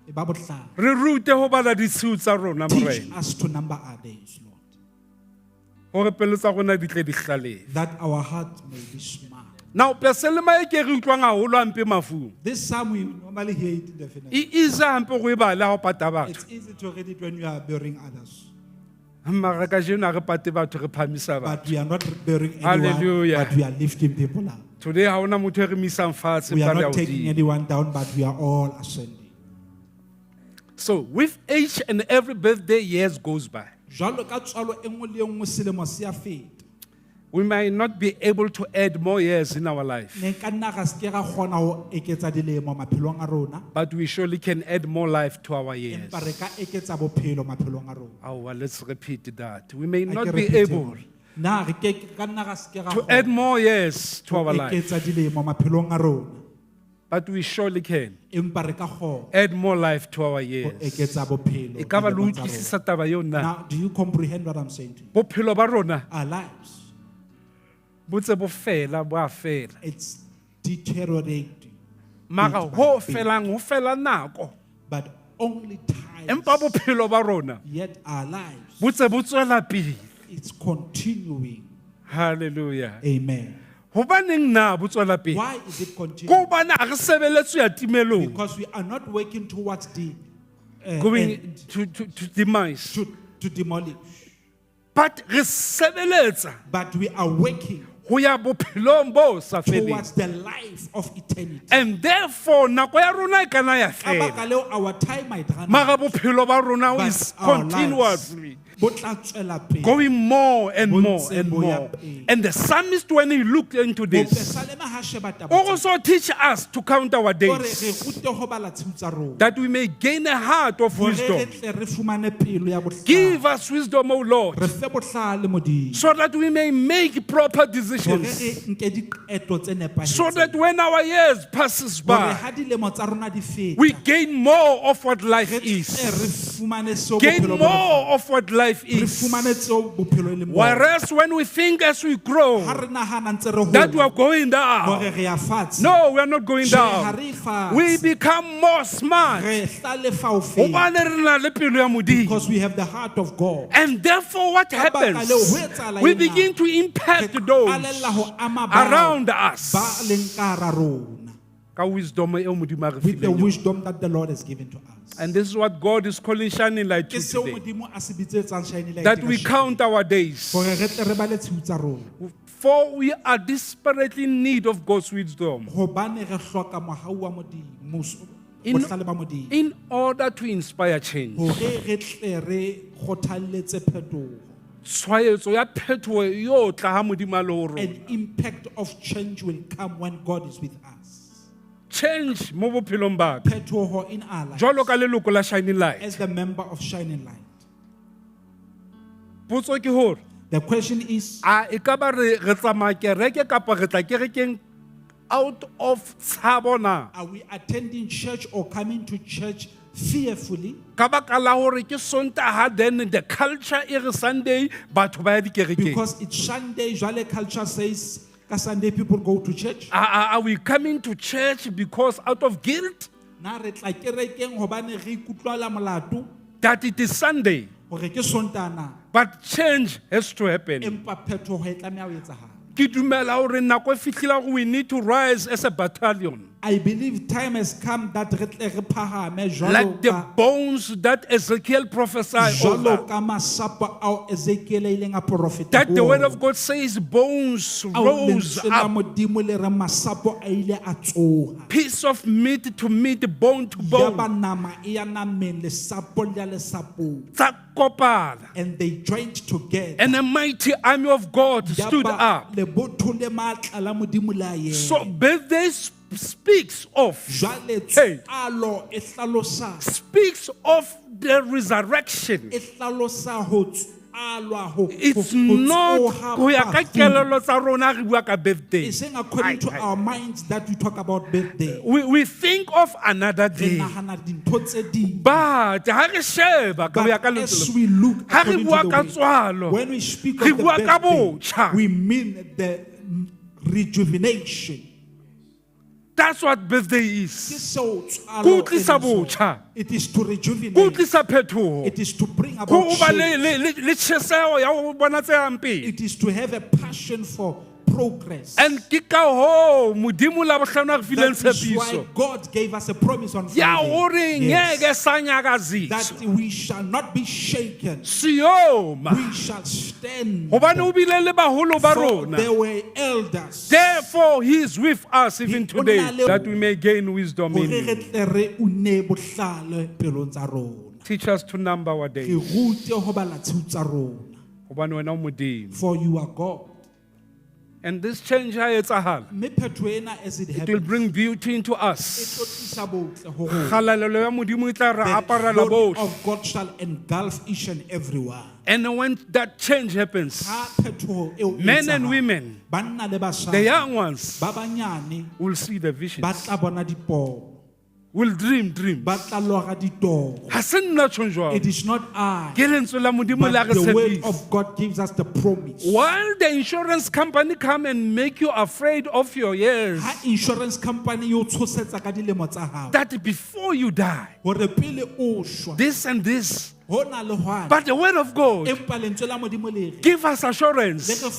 Eba bohlale. Re rute ho bala ditshiu tsa rona Teach morena. us to number our days, Lord. Hore pelo tsa rona di tle di galefe. That our heart may be smart. Now peselema e ke re utlwang haholo hampe mafung. This psalm we normally hear it definitely. E easy hampe go e bala ha o pata batho. It's easy to read it when you are bearing others. Mara ka jeno re pate batho re phamisa batho. But we are not bearing anyone, Hallelujah. but we are lifting people up. Today ha ona motho e re misang fatshe We are pale ya not taking hodimo. anyone down, but we are all ascending. So with each and every birthday years goes by, Jwalo ka tswalo e nngwe le e nngwe selemo se a feta. we might not be able to add more years in our life, Ne ka nna ga se ke ra kgona ho eketsa dilemo maphelong a rona, but we surely can add more life to our years. empa re ka eketsa bophelo maphelong a rona. Oh, well, let's repeat that. We may A not ke be repeat able hore, na re ke ka nna ga se ke ra to kgona add more years to ho our life, eketsa dilemo maphelong a rona, but we surely can empa re ka kgona add more life to our ho years. eketsa bophelo. E ka ba le dilemong tsa rona. utlwisisa taba eo na? Now, do you comprehend what I'm saying to you? Bophelo ba rona Our lives, bo tse bo fela bo a fela. it's deteriorating, Mara bit by ho bit. felang ho fela nako. but only time. Empa bophelo ba rona Yet our lives, bo tse bo tswela pele. it's continuing. Hallelujah. Amen. Hobaneng na bo tswela pele? Why is it Ko continuing? bana a re sebeletswe ya timelong, Because we are not working towards the going end, to demise. to demolish, But re sebeletsa but we are working ho ya bophelong bo sa feleng. towards the life of eternity. And therefore nako ya rona e kana ya Ka baka fela. leo, our time might run out, Mara bophelo ba rona but is our continuously lives bo tla tswela pele. going more and Bo more ntse and bo ya more. pele. And the psalmist, when he looked into this, Mopesalema ha sheba taba tse, also teach us to count our o re days, re rute ho bala tshiu tsa rona, that we may gain a heart of hore re wisdom. tle re fumane pelo ya bohlale. Give us wisdom, O Lord, Re fe bohlale Modimo, so that we may make proper hore decisions, re nke diqeto tse nepahetseng. so that when our years passes Hore by, ha dilemo tsa rona di feta, we gain more of what life re tle is, re fumane seo gain bophelo bo re more of what life life re is. fumane tseo bophelo e leng bona. Whereas when we think as we grow Ha re nahana ntse re that we hola are going hore down, re a fatshe, no, we are not going tjhe, ha down. re fatshe. We become more smart. Re hlalefa ho feta, Hobane re na le pelo ya Modimo. because we have the heart of God. And therefore, what Ka baka happens? leo, ho etsahala We ena. begin to Re impact those qalella ho ama bao around ba us. leng ka hara rona, Ka wisdom eo Modimo a re with the fileng yona. wisdom that the Lord has given to us. And this is what God is calling shining light Ke to seo today. Modimo a se bitsetsang shining light That ka we sheno. count our days. Hore re tle re bale tshiu tsa rona. For we are desperately in need of God's wisdom Hobane re hloka mohau wa Modimo, In- bohlale ba Modimo, in order to inspire change. hore re tle re kgothalletse phetoho. Tshwaetso ya phetoho yo tla ha Modimo a le ho rona. An impact of change will come when God is with us. Change mo bophelong ba ka. Phetoho in our lives. Jwalo ka leloko la shining light. As the member of Shining Light. Potso ke hore The question is, a ekaba re tsamaya kereke kapa re tla kerekeng out of tshabo na? are we attending church or coming to church fearfully? Ka baka la hore ke Sontaha, then the culture e re Sunday batho ba ya dikerekeng. Because it's Sunday, jwale culture says, ka Sunday people go to church. Are we coming to church because out of guilt Na re tla kerekeng hobane re ikutlwala molato, that it is Sunday? hore ke Sontaha, But change has to happen. empa phetoho e tlameha ho etsahala. Ke dumela hore nako e fihlile hore we need to rise as a battalion. I believe time has come that re tle re phahame Like the bones that Ezekiel prophesied jwalo over. ka masapo ao Ezekiel a ileng a profeta That the ho word ona. of God says bones Ao rose lentswe la up. Modimo le re masapo a ile a tsoha. Piece of meat to meat, bone to Ya ba bone. nama e ya nameng, lesapo le ya lesapong. Tsa kopana. And they joined together. And a mighty army of God Ya stood ba up. lebotho le matla la Modimo le a ema. So birthday speaks of Jwale Hey. tsalo e hlalosa the resurrection. e hlalosa ho tswalwa ho It's ho not tsoha go ya ka bafu. kelello tsa rona re bua ka birthday. E seng according to our minds that we talk about birthday. We think of another Re day. nahana dintho tse ding. But ha re sheba ka ho ya ka But as lentswe we look ha re according bua to ka the way, tswalo, when we speak re of the bua ka birthday, botjha. we mean the rejuvenation. That's what birthday Ke is. seo tswalo Ke e utlwisa leng sona. botjha. It is to Go rejuvenate. utlwisa phetoho. It is to bring Go about ba change. le tjheseho ya ho bona tse yang pele. It is to have a passion for progress. And ke ka ho modimo la bohlano a re fileng That is why tshepiso God gave us a promise on ya Friday. hore Yes. ngeke sa nyakaziswa. That we shall not be shaken. Siyoma. We shall stand. Hobane o bile le baholo ba For rona. there were elders. Therefore, he is with us even He- today, o na le- that we may gain wisdom Hore in re him. tle re une bohlale pelong tsa rona. Teach us to number our Re days. rute ho bala tshiu tsa rona. Hobane wena o Modimo. For you are God. And this change ha etsahala, Mme phetho ena as it it will happens, bring beauty into e us. tlo tlisa botle ho rona. Kgalalelo ya Modimo e tla re The aparela glory bohle. of God shall engulf each and everyone. And when that change happens, Ha phethoho eo e men and etsahala, women, banna le the basadi young ones, ba banyane will see the ba visions, tla bona dipono, will dream dreams. ba tla lora ditoro. Ha se nna tjho jwalo. It is not I, Ke lentswe la Modimo la but re the word tshepisa. of God gives us the promise. While the insurance company come and make you afraid of your years, Ha insurance company yo tshosetsa ka dilemo tsa hao, that before you die, hore pele o shwa, this and this. hona le hwana. But the word of God Empa lentswe la Modimo le re, give us le assurance re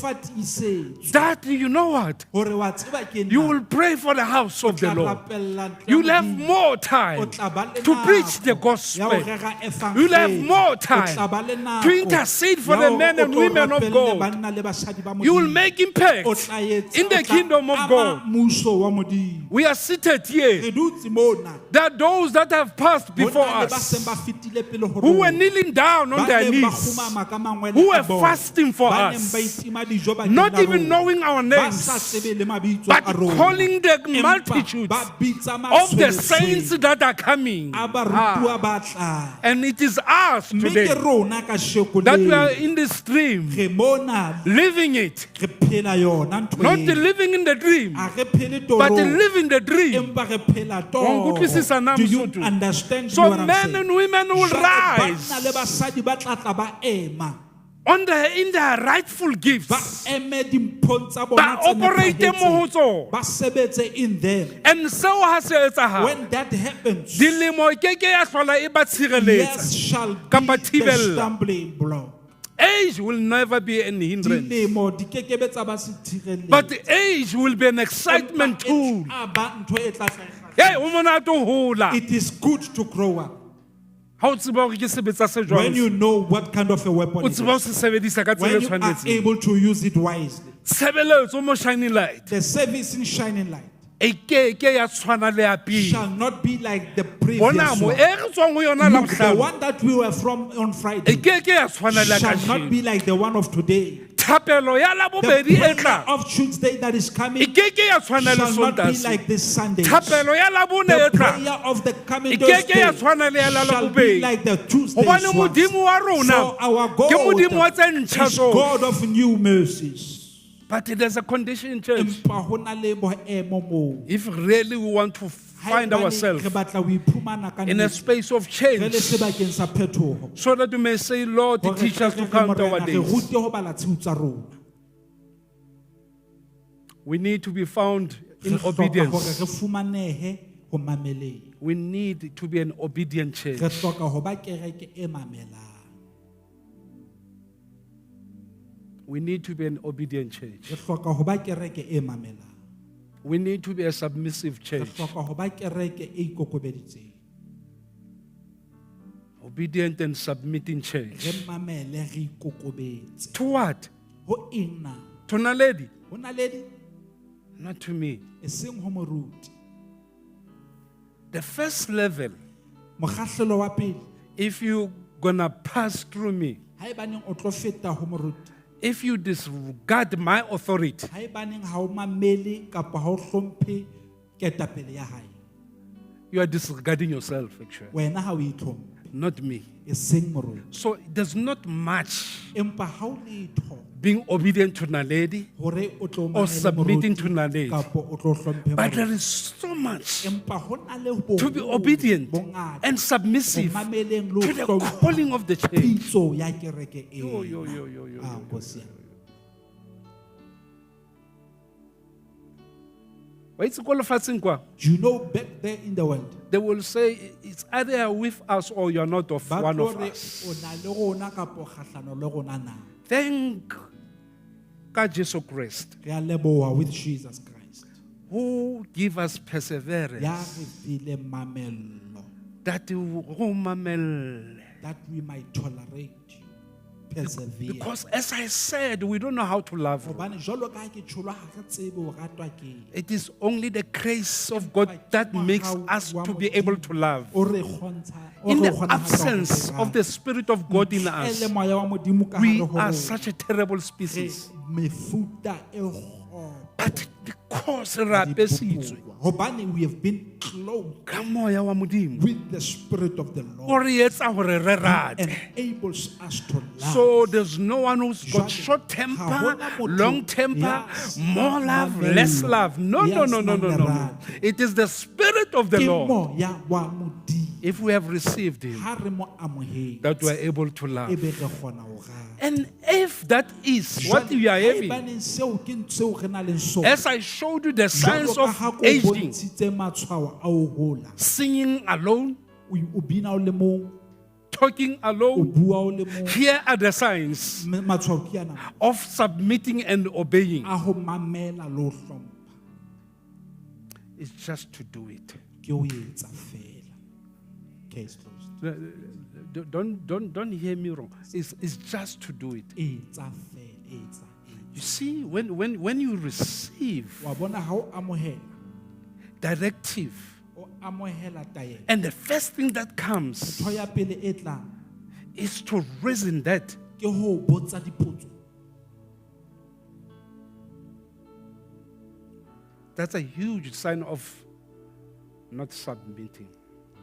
fatisetswe that you know what? hore wa tseba ke You nna, will pray for the house of the tla Lord. rapella ntle You'll have Modimo. more O time tla ba le to nako preach the ya gospel. ho rera You'll have evangeli. more O time tla ba le nako to intercede for ya the hore men o and tlo women of rapelle God. banna le basadi ba You will Modimo. make impact O tla etsa- in the o tla kingdom of ama God. mmuso wa Modimo. We are seated here. Re dutse mona. That those that have passed before Hona le ba seng us, ba fetile pele ho who were rona. kneeling down on Ba their neng ba knees, kgumama ka mangwele who a were bona. fasting for Ba neng us, ba itima dijo bakeng not la even rona. knowing our Ba sa names, tsebe le mabitso but a rona. calling the Empa multitudes ba bitsa of the matshwele saints that are coming. a barutuwa ba tla. And it is us Mme today ke rona kasheko that we lena. are in the stream, Re mona living it, re phela yona ntho not ena. living in the dream, A re phele but torong, living the dream. empa re phela Wa nkutlwisisa na toro. Do you Mosotho? understand So what I'm men saying? and women will Jwale rise banna le basadi ba tla tla ba ema in their rightful ba gifts. eme dimphong tsa Ba bona tse operate mo ho nepahetseng. tsona. Ba sebetse in them. And seo ha se etsahala, When that happens, dilemo e keke ya hlola e ba tshireletsa. yes shall be Kapa the thibella. stumbling block. Age will never be an hindrance, Dilemo di kekebe tsa ba setirelletsi. but age will be an excitement tool. Hey, o monate ho hola. It is good to grow up Ha o tseba hore ke sebetsa se when jwang, you know what kind of a weapon o it tseba ho is. se sebedisa ka tsela When e you are tshwanetseng. able to use it wisely. Tshebeletso mo shining light The service in shining light e keke ya tshwana le ya pele. shall not be like the previous Bona mo one. e re tswang ho yona la Look, the bohlano one that we were from on e Friday keke ya tshwana le ya shall not kajeno. be like the one of today. Thapelo ya la The bobedi e prayer tlang of Tuesday that is e coming keke ya tshwana le shall not be Sontaga. like this Sunday. Thapelo ya la bone The e tlang prayer of the coming e keke ya Thursday tshwana le ya la shall be bobedi. like the Tuesday Hobane ones. modimo wa rona For our ke God modimo wa tse ntjha is tsohle. God of new mercies. But there's a condition, church. Empa ho na le boemo moo. If really we want to find Haebane ourselves re batla ho iphumana ka in a nnete, space of re change, le sebakeng sa phetoho, so that we may say, Lord, hore teach us re to count Morena, our re days. rute ho bala tshiu tsa rona. We need to be found Re in hloka hore obedience. re fumanehe ho mameleng. We need to be an obedient church. Re hloka ho ba kereke e mamelang. We need to be an obedient church. Re hloka ho ba kereke e mamelang. We need to be a submissive Re church. hloka ho ba kereke e ikokobeditseng. Obedient and submitting Re church. mamele re ikokobetse. To what? Ho eng na? To Naledi? Ho Naledi Not to me. e seng ho Rute. The first level, Mokgahlelo wa pele, if you're gonna pass through me, haebaneng o tlo feta ho Rute, if you disregard my authority, haebaneng ha o mamele kapa ha o hlomphe ketapele ya hae, you are disregarding yourself, actually, wena ha o itlhomphe, not me. e seng Rute. So there's not much Empa ha o letho being obedient to Naledi hore o tlo or mamele submitting Moruti to Naledi. kapa o tlo hlomphe But there Moruti. is so much Empa ho na le to be boholo obedient bongata and submissive ho mameleng le ho to the hlompha calling of the church. pitso ya kereke Yo, ena. yo, yo, yo, yo, Ah, yo, Nkosi yami. Wa itse ko lefatsheng kwa, Do you know back there in the world, they will say it's either you're with us or you're not of ba one tlo of re us. o na le rona kapa o kgahlano le rona na? Thank God Jesus Christ, Re a leboha with Jesus Christ. who give us Ya perseverance, re file mamello, that that we might tolerate, persevere. because as I said, we don't know how to love. Hobane jwalo ka ha ke tjholwa ha re tsebe ho ratwa ke eng. It is only the grace of God that makes us to be able to love. O re kgontsha- o In re the kgonahatsa ho absence rata. of the Spirit of God in Ntle us, le moya wa Modimo ka we hare ho are rona, such a terrible re species. mefuta e kgopo But because re ya apesitswe diphoofolo. Hobane we have been clothed ka moya wa Modimo, with the Spirit of the o Lord, re etsa hore re rate. enables us to love. So there's no one who's got Jwale, short ha temper, hona motho long temper, ya more love, senang less mamello, love. No, ya no, no, no, no, senang no. lerato. It is the Spirit of the Ke Lord. moya wa Modimo. If we have received Him, Ha re mo amohetse, that we are able to love. ebe re kgona ho rata. And if that is what Jwale, you are having, haebaneng seo ke seo re nang le sona, as I showed you the signs jwalo ka ha of ke o aging, bontshitse matshwao a ho hola, singing alone, o bina o le mong, talking o alone, bua o le mong, here are the signs matshwao ke ana of submitting and obeying. a ho mamela le ho hlompha. It's just to do it. Ke ho etsa fela. Case closed. Don't hear me wrong. It's just to do it. Etsa fela, etsa. You see, when you receive Wa bona ha o amohela, directive, o amohela taelo. and the first thing that comes Ntho ya pele e tlang is to reason that ke ho botsa dipotso. that's a huge sign of not submitting.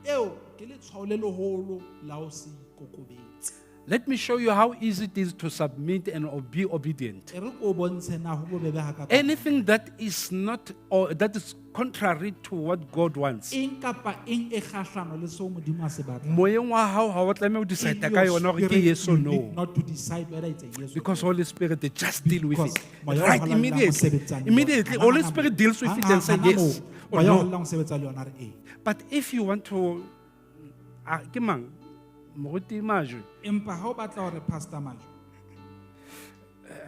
Eo ke letshwao le leholo la ho se ikokobetse. Let me show you how easy it is to submit and be obedient. E re ke o bontshe na ho bobebe ha ka kang. Anything that is not or that is contrary to what God wants. Eng kapa eng e kgahlano le seo Modimo a se batlang. Moyeng wa hao ha o tlameha ho decide In ka your yona hore ke spirit, yes or you need no. not to decide whether it's a yes or Because no. Holy Spirit, they just deal with Because it. moya wa Right, ho laolang immediately. mosebetsing le Immediately. yona. Holy Hana Spirit mo. deals with it Ha- and says hana yes mo. or Moya wa ho no. laolang mosebetsi le yona re ee. But if you want to, ke mang? Moruti Majwe? Empa ha o batla hore Pastor Maju,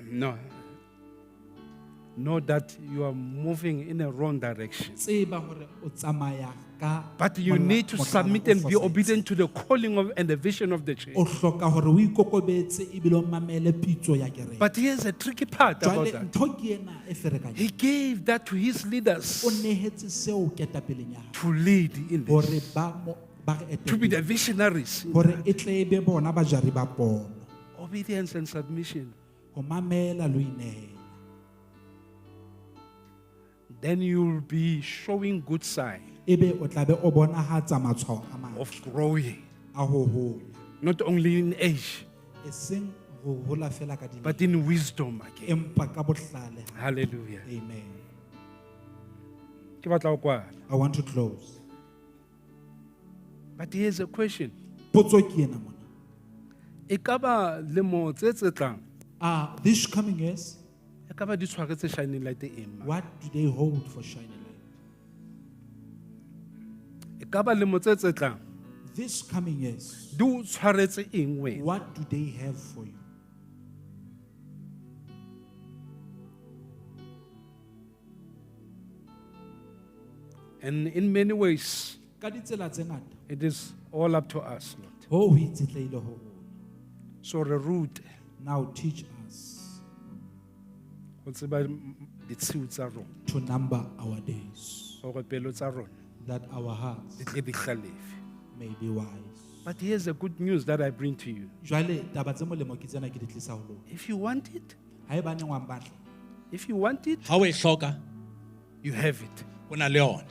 No. Know that you are moving in a wrong direction. tseba hore o tsamaya ka But you mola- need to motlhala submit o and be fosahetseng. obedient to the calling of and the vision of the church. O hloka hore o ikokobetse ebile o mamele pitso ya kereke. But here's a tricky part about Jwale that. ntho ke ena e ferekanyang. He gave that to his leaders O nehetse seo ketapeleng ya hao to lead in this, hore ba re to be the etele, visionaries. hore e tle e be bona bajari ba pono, Obedience and submission. ho mamela le ho inehela. Then you'll be showing good sign Ebe o tla be o bonahatsa matshwao a matle of growing, a ho hola, not only in age, e seng ho hola fela ka but dilemo, in wisdom again. empa ka bohlale. Hallelujah. Amen. Ke batla ho kwala. I want to close. But here's a question. Potso ke ena mona. Ekaba lemo tse tse tlang, This coming years, ekaba di tshwaretse shining light e ema. what do they hold for shining light? Ekaba lemo tse tse tlang, This coming years, di o tshwaretse eng wena? what do they have for you? And in many ways, Ka ditsela tse ngata, it is all up to us, Lord. ho ho itshetlehile ho rona. So the root, Now teach us go tseba ditshiu tsa rona, to number our days, gore pelo tsa rona that our hearts di tle di hlalefe. may be wise. But here's the good news that I bring to you. Jwale taba tse molemo ke tsena ke di tlisa ho lona. If you want it, Haebaneng wa mbatla, if you want it, Ha o e hloka, you have it. o na le yona.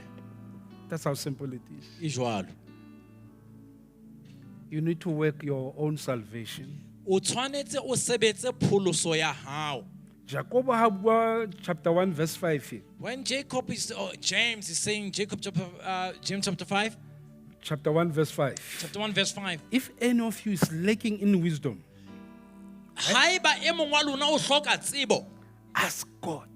That's how simple it is. E jwalo. You need to work your own salvation. O tshwanetse o sebetse pholoso ya hao. Jacob ha bua chapter 1 verse 5 here. When James is saying James chapter 5, Chapter 1 verse 5. chapter 1 verse 5. If any of you is lacking in wisdom, Haeba e mong wa lona o hloka tsebo, ask God.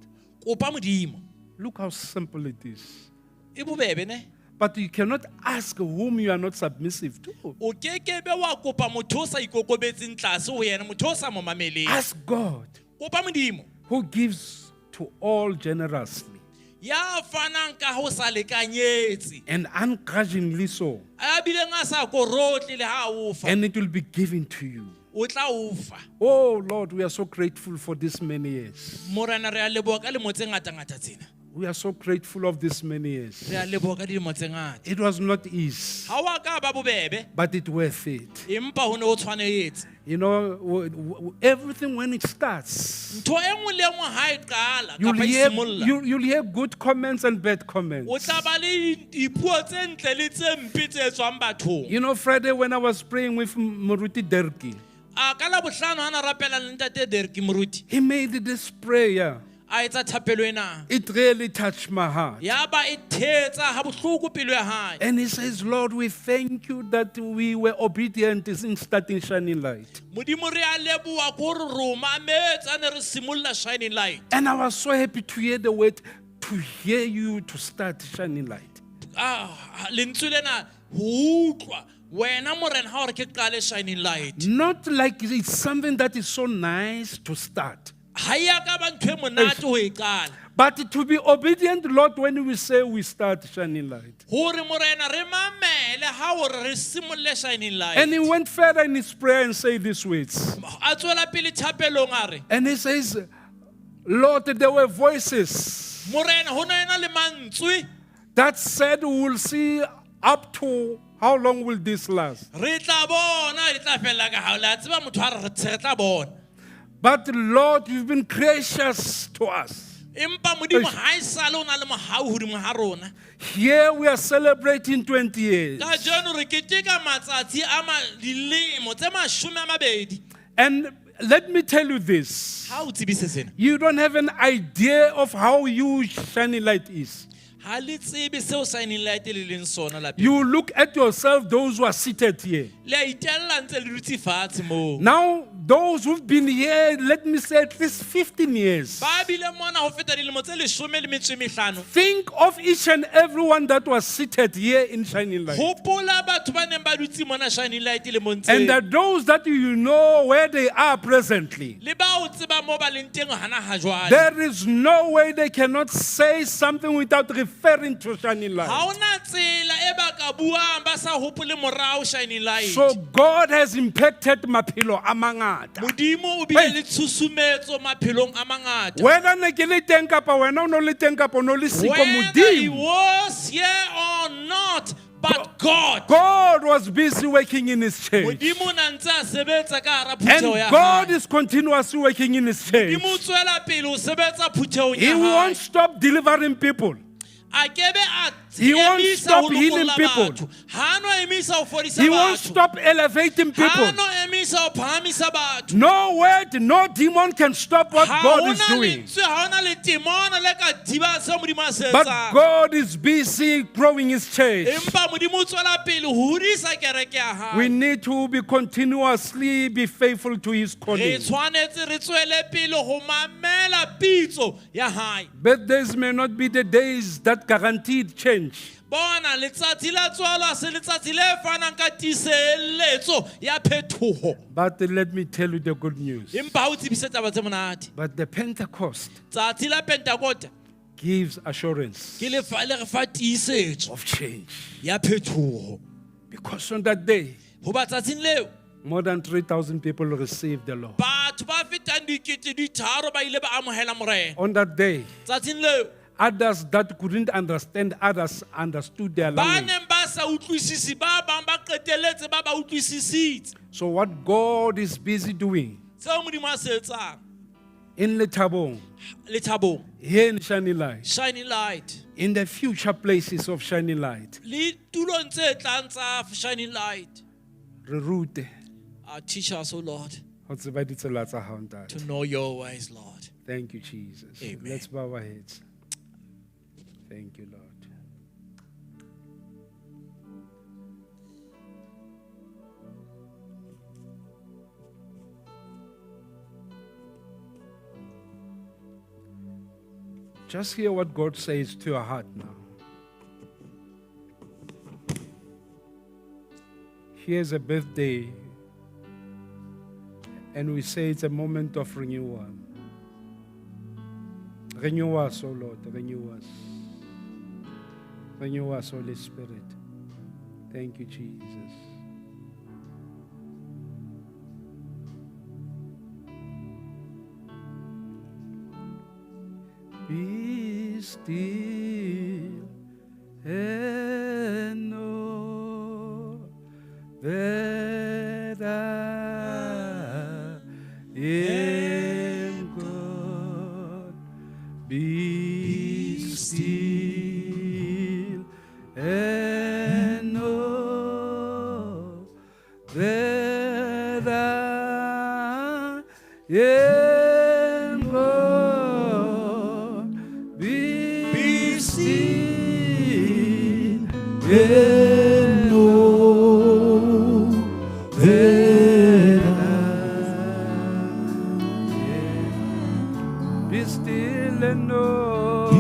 kopa Modimo. Look how simple it is. E bobebe ne? But you cannot ask whom you are not submissive to. O kekebe wa kopa motho o sa ikokobetseng tlase ho yena, motho o sa mo mameleng. Ask God, Kopa Modimo. who gives to all generously Ya fanang ka ho sa lekanyetse. and ungrudgingly so, A bileng a sa korotle le ha o fa. and it will be given to you. O tla o fa. Oh Lord, we are so grateful for this many years. Morena re a leboha ka lemo tse ngata-ngata tsena. We are so grateful of this many years. Re a leboha ka dilemo tse ngata. It was not easy, Ha wa ka ba bobebe, but it worth it. empa ho ne o tshwanetse. You know, everything when it starts, Ntho e nngwe le e nngwe ha e qala you'll kapa e hear, simolla. you'll hear good comments and bad O comments. tla ba le dipuo tse ntle le tse mpe tse tswang bathong. You know, Friday when I was praying with Moruti Derki, A ka Labohlano ha na rapela le ntate Derek Moruti. he made this prayer. A etsa thapelo ena. It really touched my heart. Ya ba e thetsa ha bohloko pelo ya hae. And he says, Lord, we thank you that we were obedient in starting Shining Light. Modimo re a leboha ko re mametse a ne re simolla Shining Light. And I was so happy to hear the word, to hear you to start Shining Light. Lentswe lena ho utlwa wena morena ha o re ke qale Shining Light. Not like it's something that is so nice to start. Ha ya ka ba ntho e monate ho e qala. But to be obedient, Lord, when we say we start Shining Light. Hore morena re mamele ha o re simolle Shining Light. And he went further in his prayer and said these words. A tswela pele thapelong a re, And he says, Lord, there were voices morena ho na ena le mantswe that said we will see up to how long will this last. re tla bona le tla fella ka ha la tseba motho a re tla bona. But Lord, you've been gracious to us. Empa Modimo ha e sale o na le mohau hodimo ha rona. Here we are celebrating 20 years. Ka jeno re keteka matsatsi a dilemo tse 20. And let me tell you this. Ha o tsebise sena. You don't have an idea of how huge Shining Light is. Ha le tsebe seo Shining Light le leng sona lapeng. You look at yourself, those who are seated here. Le a itella ntse le dutse fatshe moo. Now, those who've been here, let me say at least 15 years. Ba bile mona ho feta dilemo tse 15. Think of each and everyone that was seated here in Shining Light. Hopola batho ba neng ba dutse mona Shining Light le montse. And that those that you know where they are presently. Le ba o tseba mo ba leng teng hana ha jwale. There is no way they cannot say something without referring to Shining Light. Ha ona tsela e ba ka buang ba sa hopole morao Shining Light. So God has impacted maphelo a mangata. Modimo o bile le tshusumetso maphelong a mangata. Whether ne ke le teng kapa wena o no le teng kapa o no le siko Whether he Modimo. was here or not, but God was busy working in His church. Modimo na ntse a sebetsa ka hara And phutheho ya God hae. is continuously working in His church. Modimo o tswela pele ho sebetsa phuthehong He ya won't hae. stop delivering people. A kebe a He won't emisa stop ho healing lokolla people. batho. Ha no emisa ho fodisa He won't batho. stop elevating people. Ha no emisa ho phahamisa batho. No word, no demon can stop what Ha God is hona doing. lentswe, ha hona le temona le ka thibang seo Modimo a se But etsang. God is busy growing His church. Empa Modimo o tswela pele ho hodisa kereke ya hae. We need to be continuously be faithful to His Re calling. tshwanetse re tswele pele ho mamela pitso ya hae. Birthdays may not be the days that guaranteed change. Bona letsatsi la tswalo ha se letsatsi le fanang ka tiiseletso ya phethoho. But let me tell you the good news. Empa ha o tsebise taba tse monate. But the Pentecost Tsatsi la Pentecost gives assurance ke le re fa tiisetso of change. ya phethoho. Because on that day, Ho ba tsatsing leo more than 3,000 people received the Lord. batho ba fetang 3,000 ba ile ba amohela morena. On that day, Tsatsing leo others that couldn't understand others understood their ba language. neng ba sa utlwisisi ba bang ba qeteletse ba ba utlwisisitse. So what God is busy doing Seo Modimo a se etsang in Lethabong, Lethabong, here in Shining Light, Shining Light, in the future places of Shining Light, le tulong tse tlang tsa Shining Light. Rute, Teach us, O Lord, ho tseba ditsela tsa hao ntate. to know your ways, Lord. Thank you, Jesus. Amen. Let's bow our heads. Thank you, Lord. Just hear what God says to your heart now. Here's a birthday, and we say it's a moment of renewal. Renew us, O Lord, renew us. Renew us, Holy Spirit. Thank you, Jesus. Be still and know that I am God. Be still and know that I am God. Be still and know that I am. Be still and know.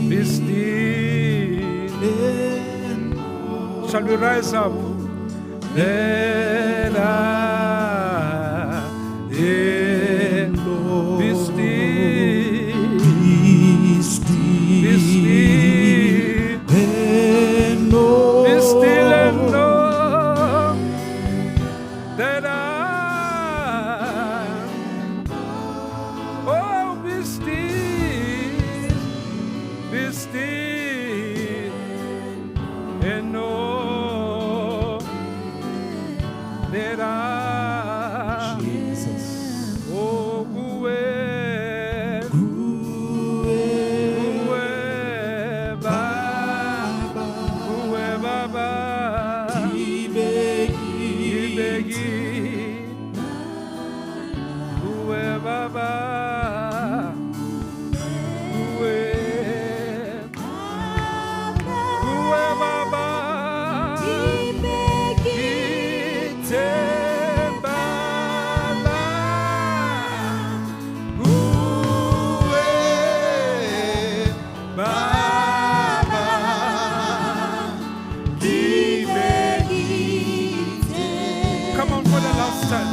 Be still and know. Shall we rise up? That I am Lord. Be still. Be still and know. Be still and know that I. Oh, be still. Be still and know that I. Jesus. Oh, Uwe Baba, Uwe Baba, Itembala, Uwe Baba, come on for the last time.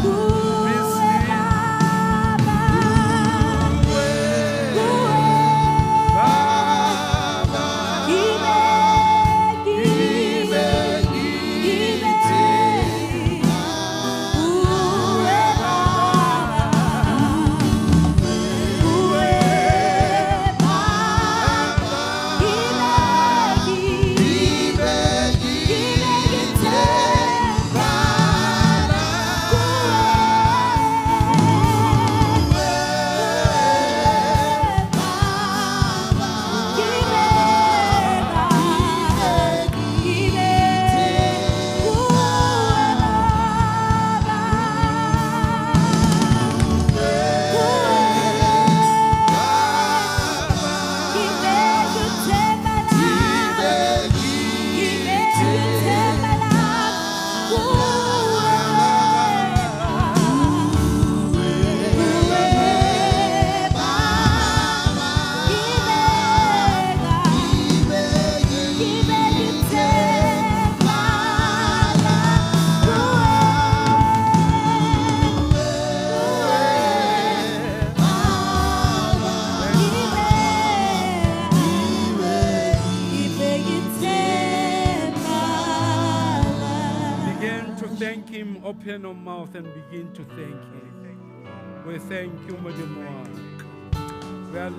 Thank him, open your mouth and begin to thank him. We thank you, Modimo. We are